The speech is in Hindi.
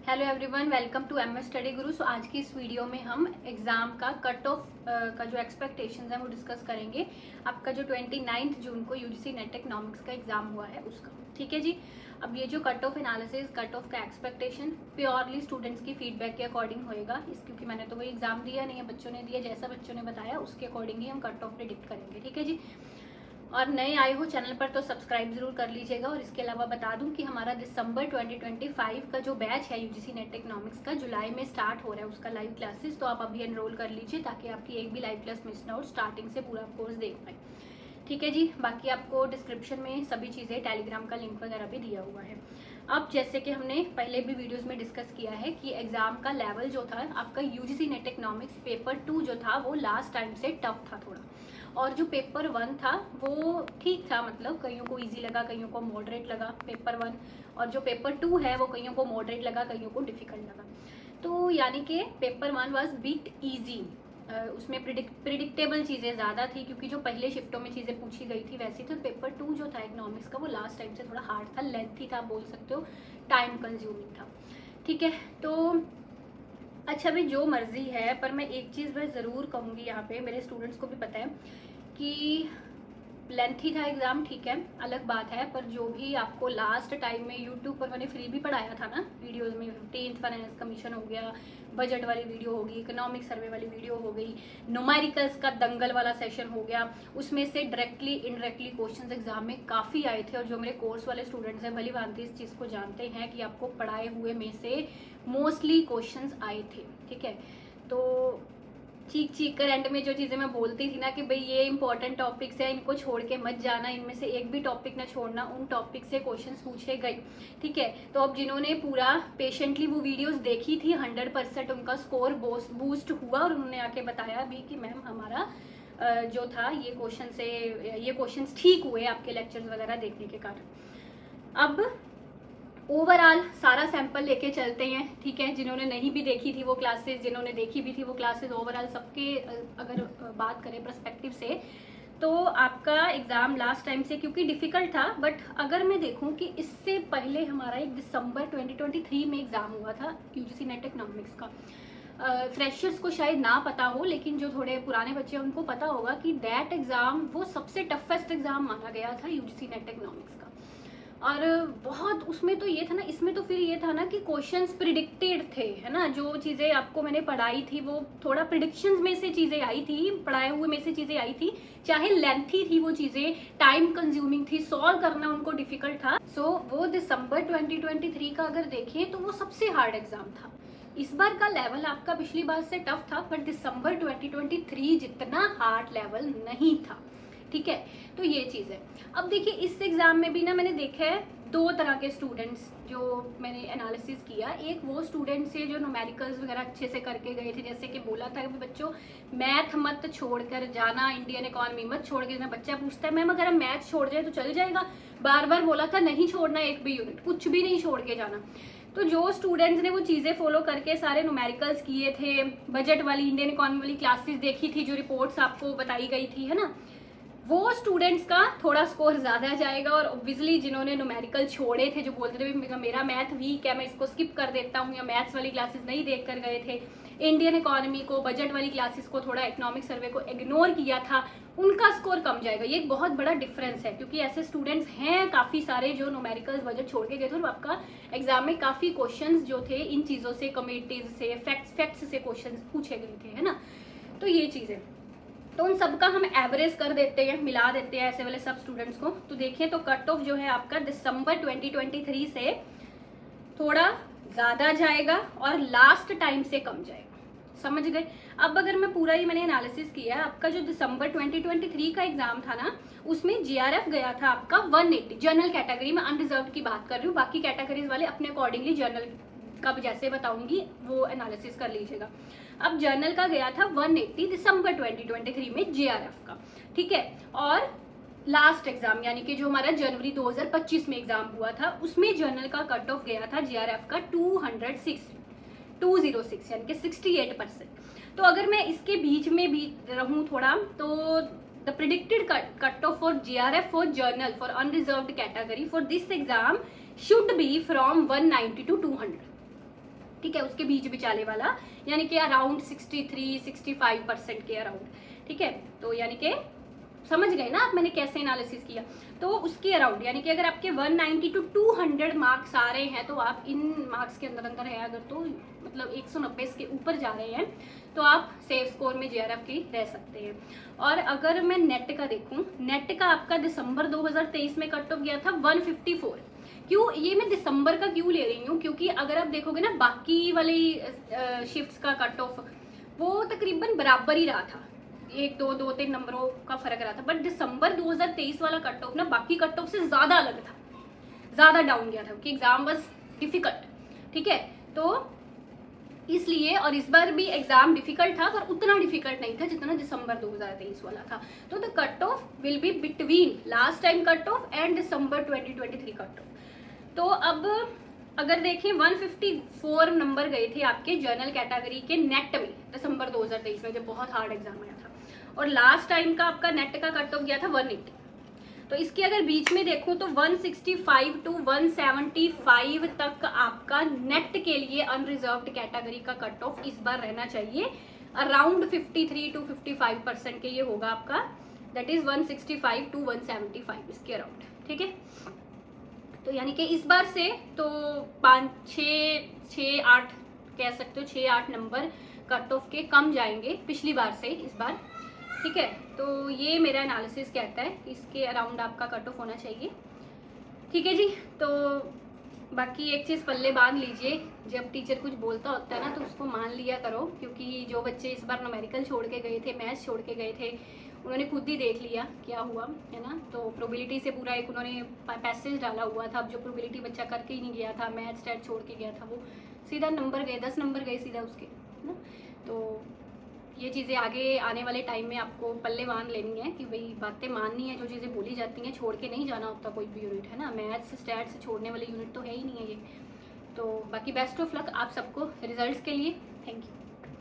Hello everyone, welcome to MS study guru. So आज की इस वीडियो में हम एग्ज़ाम का कट ऑफ का जो एक्सपेक्टेशंस हैं वो डिस्कस करेंगे। आपका जो 29 जून को यूजीसी नेट इकोनॉमिक्स का एग्ज़ाम हुआ है उसका, ठीक है जी। अब ये जो cut off analysis, cut off का एक्सपेक्टेशन प्योरली स्टूडेंट्स की फीडबैक के अकॉर्डिंग होएगा। क्योंकि मैंने तो वही एग्ज़ाम दिया नहीं है, बच्चों ने दिया, जैसा बच्चों ने बताया उसके अकॉर्डिंग ही हम कट ऑफ प्रिडिक्ट करेंगे, ठीक है जी। और नए आए हो चैनल पर तो सब्सक्राइब जरूर कर लीजिएगा। और इसके अलावा बता दूं कि हमारा दिसंबर 2025 का जो बैच है यूजीसी नेट इकोनॉमिक्स का, जुलाई में स्टार्ट हो रहा है उसका लाइव क्लासेस। तो आप अभी एनरोल कर लीजिए ताकि आपकी एक भी लाइव क्लास मिस ना हो, स्टार्टिंग से पूरा कोर्स देख पाए, ठीक है जी। बाकी आपको डिस्क्रिप्शन में सभी चीज़ें, टेलीग्राम का लिंक वगैरह भी दिया हुआ है। अब जैसे कि हमने पहले भी वीडियोस में डिस्कस किया है कि एग्ज़ाम का लेवल जो था आपका यूजीसी नेट इकोनॉमिक्स पेपर 2 जो था वो लास्ट टाइम से टफ था थोड़ा, और जो पेपर 1 था वो ठीक था, मतलब कईयों को इजी लगा, कईयों को मॉडरेट लगा पेपर 1, और जो पेपर 2 है वो कईयों को मॉडरेट लगा, कईयों को डिफिकल्ट लगा। तो यानी कि पेपर 1 वाज बिट ईजी, उसमें प्रिडिक्टेबल चीज़ें ज़्यादा थी क्योंकि जो पहले शिफ्टों में चीज़ें पूछी गई थी वैसी थी। पेपर 2 जो था इकोनॉमिक्स का वो लास्ट टाइम से थोड़ा हार्ड था, लेंथी था, बोल सकते हो टाइम कंज्यूमिंग था, ठीक है। तो अच्छा भाई, जो मर्जी है, पर मैं एक चीज़ मैं ज़रूर कहूँगी यहाँ पे, मेरे स्टूडेंट्स को भी पता है कि लेंथी था एग्ज़ाम, ठीक है, अलग बात है। पर जो भी आपको लास्ट टाइम में यूट्यूब पर मैंने फ्री भी पढ़ाया था ना वीडियोस में, 15th फाइनेंस कमीशन हो गया, बजट वाली वीडियो होगी, इकोनॉमिक सर्वे वाली वीडियो हो गई, न्यूमेरिकल्स का दंगल वाला सेशन हो गया, उसमें से डायरेक्टली इनडायरेक्टली क्वेश्चंस एग्जाम में काफ़ी आए थे। और जो मेरे कोर्स वाले स्टूडेंट्स हैं भली भांति इस चीज़ को जानते हैं कि आपको पढ़ाए हुए में से मोस्टली क्वेश्चंस आए थे, ठीक है। तो चीख चीख कर एंड में जो चीज़ें मैं बोलती थी ना कि भाई ये इंपॉर्टेंट टॉपिक्स है, इनको छोड़ के मत जाना, इनमें से एक भी टॉपिक ना छोड़ना, उन टॉपिक से क्वेश्चंस पूछे गए, ठीक है। तो अब जिन्होंने पूरा पेशेंटली वो वीडियोस देखी थी, 100% उनका स्कोर बूस्ट हुआ, और उन्होंने आके बताया भी कि मैम हमारा जो था ये क्वेश्चंस ठीक हुए आपके लेक्चर्स वगैरह देखने के कारण। अब ओवरऑल सारा सैंपल लेके चलते हैं, ठीक है। जिन्होंने नहीं भी देखी थी वो क्लासेस, जिन्होंने देखी भी थी वो क्लासेस, ओवरऑल सबके अगर बात करें पर्सपेक्टिव से, तो आपका एग्ज़ाम लास्ट टाइम से क्योंकि डिफ़िकल्ट था, बट अगर मैं देखूं कि इससे पहले हमारा एक दिसंबर 2023 में एग्ज़ाम हुआ था यूजीसी नेट इकोनॉमिक्स का। फ्रेशर्स को शायद ना पता हो, लेकिन जो थोड़े पुराने बच्चे हैं उनको पता होगा कि दैट एग्ज़ाम वो सबसे टफेस्ट एग्ज़ाम माना गया था यूजीसी नेट इकोनॉमिक्स का। और बहुत उसमें तो ये था ना, इसमें तो फिर ये था ना कि क्वेश्चंस प्रिडिक्टेड थे, है ना। जो चीज़ें आपको मैंने पढ़ाई थी वो थोड़ा प्रिडिक्शंस में से चीज़ें आई थी, पढ़ाए हुए में से चीज़ें आई थी, चाहे लेंथी थी वो चीज़ें, टाइम कंज्यूमिंग थी, सॉल्व करना उनको डिफिकल्ट था। सो वो दिसंबर 2023 का अगर देखें तो वो सबसे हार्ड एग्जाम था। इस बार का लेवल आपका पिछली बार से टफ था, बट दिसंबर 2023 जितना हार्ड लेवल नहीं था, ठीक है। तो ये चीज़ है। अब देखिए इस एग्ज़ाम में भी ना मैंने देखा है दो तरह के स्टूडेंट्स जो मैंने एनालिसिस किया। एक वो स्टूडेंट्स है जो न्यूमेरिकल्स वगैरह अच्छे से करके गए थे, जैसे कि बोला था कि बच्चों मैथ मत छोड़कर जाना, इंडियन इकॉनमी मत छोड़ के जाना। बच्चा पूछता है मैम अगर हम मैथ छोड़ जाए तो चल जाएगा, बार बार बोला था नहीं छोड़ना एक भी यूनिट, कुछ भी नहीं छोड़ के जाना। तो जो स्टूडेंट्स ने वो चीज़ें फॉलो करके सारे न्यूमेरिकल्स किए थे, बजट वाली इंडियन इकॉनमी वाली क्लासेस देखी थी, जो रिपोर्ट्स आपको बताई गई थी, है ना, वो स्टूडेंट्स का थोड़ा स्कोर ज़्यादा जाएगा। और ऑब्वियसली जिन्होंने न्यूमेरिकल छोड़े थे, जो बोलते थे मेरा मैथ वीक है, मैं इसको स्किप कर देता हूँ, या मैथ्स वाली क्लासेस नहीं देख कर गए थे, इंडियन इकॉनमी को, बजट वाली क्लासेस को, थोड़ा इकोनॉमिक सर्वे को इग्नोर किया था, उनका स्कोर कम जाएगा। ये एक बहुत बड़ा डिफरेंस है, क्योंकि ऐसे स्टूडेंट्स हैं काफ़ी सारे जो न्यूमेरिकल्स बजट छोड़ के गए थे, और आपका एग्जाम में काफ़ी क्वेश्चन जो थे इन चीज़ों से, कमेटीज से, फैक्ट्स से क्वेश्चन पूछे गए थे, है ना। तो ये चीज़ है, तो उन सबका हम एवरेज कर देते हैं, मिला देते हैं ऐसे वाले सब स्टूडेंट्स को। तो देखिए तो कट ऑफ जो है आपका दिसंबर 2023 से थोड़ा ज़्यादा जाएगा और लास्ट टाइम से कम जाएगा, समझ गए। अब अगर मैं पूरा ही मैंने एनालिसिस किया, आपका जो दिसंबर 2023 का एग्जाम था ना, उसमें जीआरएफ गया था आपका 180, जनरल कैटेगरी में, अनरिजर्व की बात कर रही हूँ, बाकी कैटेगरीज वाले अपने अकॉर्डिंगली जनरल का जैसे बताऊंगी वो एनालिसिस कर लीजिएगा। अब जर्नल का गया था 180 दिसंबर 2023 में जीआरएफ का, ठीक है। और लास्ट एग्जाम यानी कि जो हमारा जनवरी 2025 में एग्जाम हुआ था, उसमें जर्नल का कट ऑफ गया था जीआरएफ का 206 यानी कि 68%। तो अगर मैं इसके बीच में भी रहूं थोड़ा, तो the predicted cut off for GRF for journal for unreserved category for this exam should be from 190 to 200, ठीक है, उसके बीच बिचाले वाला, यानी कि अराउंड 63-65% के अराउंड, ठीक है। तो यानी कि समझ गए ना आप मैंने कैसे एनालिसिस किया। तो उसके अराउंड यानी कि अगर आपके 190 to 200 मार्क्स आ रहे हैं तो आप इन मार्क्स के अंदर अंदर है अगर, तो मतलब 190 के ऊपर जा रहे हैं तो आप सेफ स्कोर में JRF की रह सकते हैं। और अगर मैं नेट का देखूं, नेट का आपका दिसंबर 2023 में कट ऑफ गया था 154। क्यों ये मैं दिसंबर का क्यों ले रही हूँ, क्योंकि अगर आप देखोगे ना बाकी वाली शिफ्ट्स का कट ऑफ वो तकरीबन बराबर ही रहा था, 1-2-2-3 नंबरों का फर्क रहा था। बट दिसंबर 2023 वाला कट ऑफ ना बाकी कट ऑफ से ज़्यादा अलग था, ज़्यादा डाउन गया था क्योंकि एग्ज़ाम वाज डिफ़िकल्ट, ठीक है। तो इसलिए, और इस बार भी एग्ज़ाम डिफ़िकल्ट था पर उतना डिफ़िकल्ट नहीं था जितना दिसंबर 2023 वाला था। तो the cut off will be between last time cut off and December 2023 cut off. तो अब अगर देखें 154 नंबर गए थे आपके जनरल कैटेगरी के नेट में दिसंबर 2023 में, जब बहुत हार्ड एग्जाम आया था, और लास्ट टाइम का आपका नेट का कट ऑफ गया था 180। तो इसके अगर बीच में देखूं तो 165 to 175 तक आपका नेट के लिए अनरिजर्व्ड कैटेगरी का कट ऑफ इस बार रहना चाहिए। अराउंड 53 to 55% के ये होगा आपका, दैट इज 165 to 175 इसके अराउंड, ठीक है। तो यानी कि इस बार से तो 5-6-8 कह सकते हो, 6-8 नंबर कट ऑफ के कम जाएंगे पिछली बार से इस बार, ठीक है। तो ये मेरा एनालिसिस कहता है इसके अराउंड आपका कट ऑफ होना चाहिए, ठीक है जी। तो बाकी एक चीज़ पल्ले बांध लीजिए, जब टीचर कुछ बोलता होता है ना तो उसको मान लिया करो, क्योंकि जो बच्चे इस बार न्यूमेरिकल छोड़ के गए थे, मैथ्स छोड़ के गए थे, उन्होंने खुद ही देख लिया क्या हुआ है ना। तो प्रोबेबिलिटी से पूरा एक उन्होंने पैसेज डाला हुआ था। अब जो प्रोबेबिलिटी बच्चा करके ही नहीं गया था, मैथ्स स्टैट छोड़ के गया था, वो सीधा नंबर गए, 10 नंबर गए सीधा उसके, है ना। तो ये चीज़ें आगे आने वाले टाइम में आपको पल्ले बांध लेनी है कि भाई बातें माननी है, जो चीज़ें बोली जाती हैं छोड़ के नहीं जाना होता कोई भी यूनिट, है ना। मैथ्स स्टैट्स छोड़ने वाले यूनिट तो है ही नहीं है ये। तो बाकी बेस्ट ऑफ लक आप सबको रिजल्ट्स के लिए, थैंक यू।